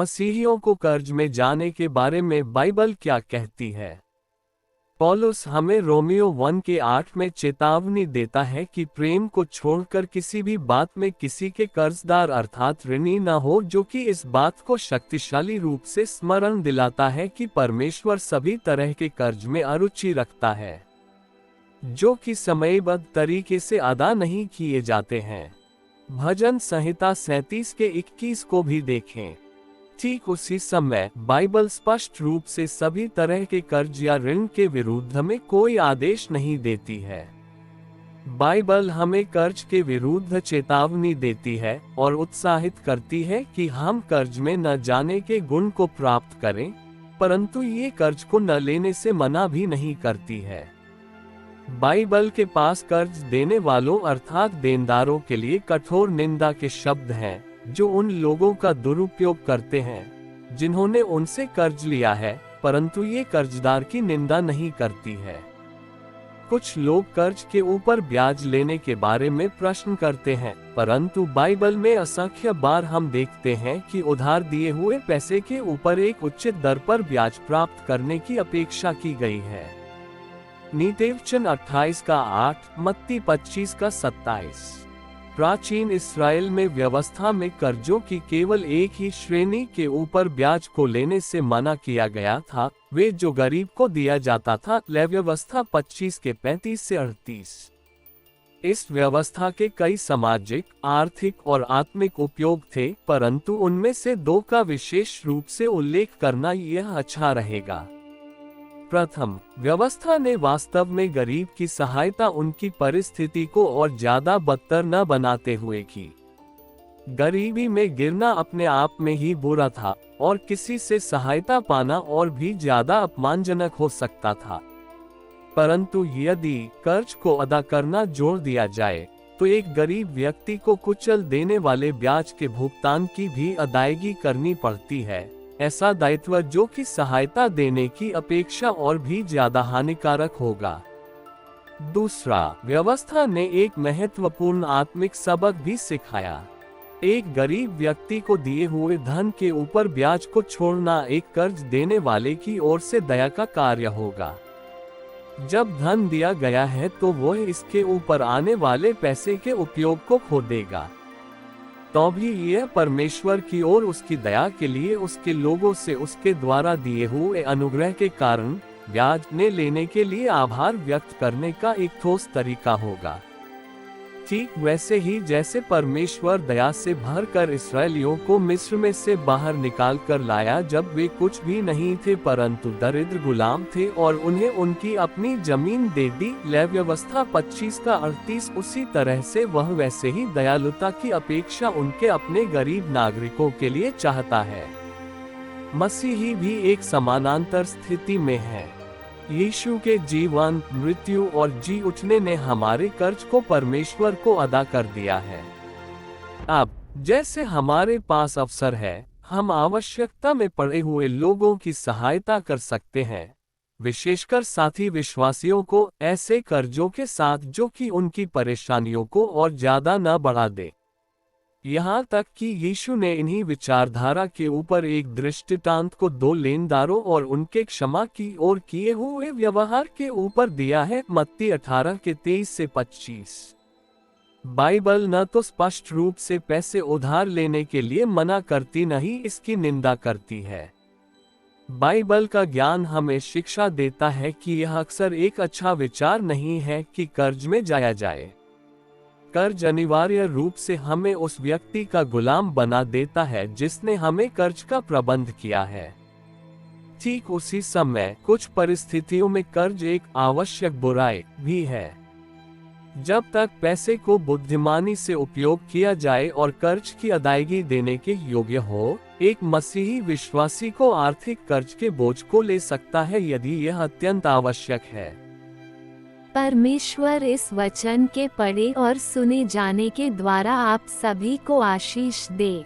मसीहियों को कर्ज में जाने के बारे में बाइबल क्या कहती है? पौलुस हमें रोमियो 1:8 में चेतावनी देता है कि प्रेम को छोड़कर किसी भी बात में किसी के कर्जदार अर्थात ऋणी न हो, जो कि इस बात को शक्तिशाली रूप से स्मरण दिलाता है कि परमेश्वर सभी तरह के कर्ज में अरुचि रखता है, जो कि समयबद्ध तरीके से अदा नहीं किए जाते हैं। भजन संहिता 37 के 21 को भी देखें। ठीक उसी समय बाइबल स्पष्ट रूप से सभी तरह के कर्ज या ऋण के विरुद्ध में कोई आदेश नहीं देती है। बाइबल हमें कर्ज के विरुद्ध चेतावनी देती है और उत्साहित करती है कि हम कर्ज में न जाने के गुण को प्राप्त करें, परंतु ये कर्ज को न लेने से मना भी नहीं करती है। बाइबल के पास कर्ज देने वालों अर्थात देनदारों के लिए कठोर निंदा के शब्द हैं, जो उन लोगों का दुरुपयोग करते हैं जिन्होंने उनसे कर्ज लिया है, परंतु ये कर्जदार की निंदा नहीं करती है। कुछ लोग कर्ज के ऊपर ब्याज लेने के बारे में प्रश्न करते हैं, परंतु बाइबल में असंख्य बार हम देखते हैं कि उधार दिए हुए पैसे के ऊपर एक उचित दर पर ब्याज प्राप्त करने की अपेक्षा की गई है। नीतिवचन 28 का 8, मत्ती 25 का 27। प्राचीन इस्राएल में व्यवस्था में कर्जों की केवल एक ही श्रेणी के ऊपर ब्याज को लेने से मना किया गया था, वे जो गरीब को दिया जाता था। लेव्यवस्था 25 के 35 से 38। इस व्यवस्था के कई सामाजिक, आर्थिक और आत्मिक उपयोग थे, परंतु उनमें से दो का विशेष रूप से उल्लेख करना यह अच्छा रहेगा। प्रथम, व्यवस्था ने वास्तव में गरीब की सहायता उनकी परिस्थिति को और ज्यादा बदतर न बनाते हुए की। गरीबी में गिरना अपने आप में ही बुरा था और किसी से सहायता पाना और भी ज्यादा अपमानजनक हो सकता था। परंतु यदि कर्ज को अदा करना जोड़ दिया जाए, तो एक गरीब व्यक्ति को कुचल देने वाले ब्याज के भुगतान की भी अदायगी करनी पड़ती है। ऐसा दायित्व जो कि सहायता देने की अपेक्षा और भी ज्यादा हानिकारक होगा। दूसरा, व्यवस्था ने एक महत्वपूर्ण आत्मिक सबक भी सिखाया। एक गरीब व्यक्ति को दिए हुए धन के ऊपर ब्याज को छोड़ना एक कर्ज देने वाले की ओर से दया का कार्य होगा। जब धन दिया गया है तो वह इसके ऊपर आने वाले पैसे के उपयोग को खो देगा, तो भी यह परमेश्वर की ओर उसकी दया के लिए उसके लोगों से उसके द्वारा दिए हुए अनुग्रह के कारण ब्याज ने लेने के लिए आभार व्यक्त करने का एक ठोस तरीका होगा। ठीक वैसे ही जैसे परमेश्वर दया से भरकर इस्राएलियों को मिस्र में से बाहर निकाल कर लाया, जब वे कुछ भी नहीं थे परंतु दरिद्र गुलाम थे, और उन्हें उनकी अपनी जमीन दे दी। लेव्यवस्था 25 का 38। उसी तरह से वह वैसे ही दयालुता की अपेक्षा उनके अपने गरीब नागरिकों के लिए चाहता है। मसीही भी एक समानांतर स्थिति में है। यीशु के जीवन, मृत्यु और जी उठने ने हमारे कर्ज को परमेश्वर को अदा कर दिया है। अब जैसे हमारे पास अवसर है, हम आवश्यकता में पड़े हुए लोगों की सहायता कर सकते हैं, विशेषकर साथी विश्वासियों को ऐसे कर्जों के साथ जो कि उनकी परेशानियों को और ज्यादा न बढ़ा दे। यहाँ तक कि यीशु ने इन्हीं विचारधारा के ऊपर एक दृष्टांत को दो लेनदारों और उनके क्षमा की ओर किए हुए व्यवहार के ऊपर दिया है। मत्ती 18 के 23 से 25। बाइबल न तो स्पष्ट रूप से पैसे उधार लेने के लिए मना करती, न ही इसकी निंदा करती है। बाइबल का ज्ञान हमें शिक्षा देता है कि यह अक्सर एक अच्छा विचार नहीं है कि कर्ज में जाया जाए। कर्ज अनिवार्य रूप से हमें उस व्यक्ति का गुलाम बना देता है जिसने हमें कर्ज का प्रबंध किया है। ठीक उसी समय कुछ परिस्थितियों में कर्ज एक आवश्यक बुराई भी है। जब तक पैसे को बुद्धिमानी से उपयोग किया जाए और कर्ज की अदायगी देने के योग्य हो, एक मसीही विश्वासी को आर्थिक कर्ज के बोझ को ले सकता है यदि यह अत्यंत आवश्यक है। परमेश्वर इस वचन के पढ़े और सुने जाने के द्वारा आप सभी को आशीष दे।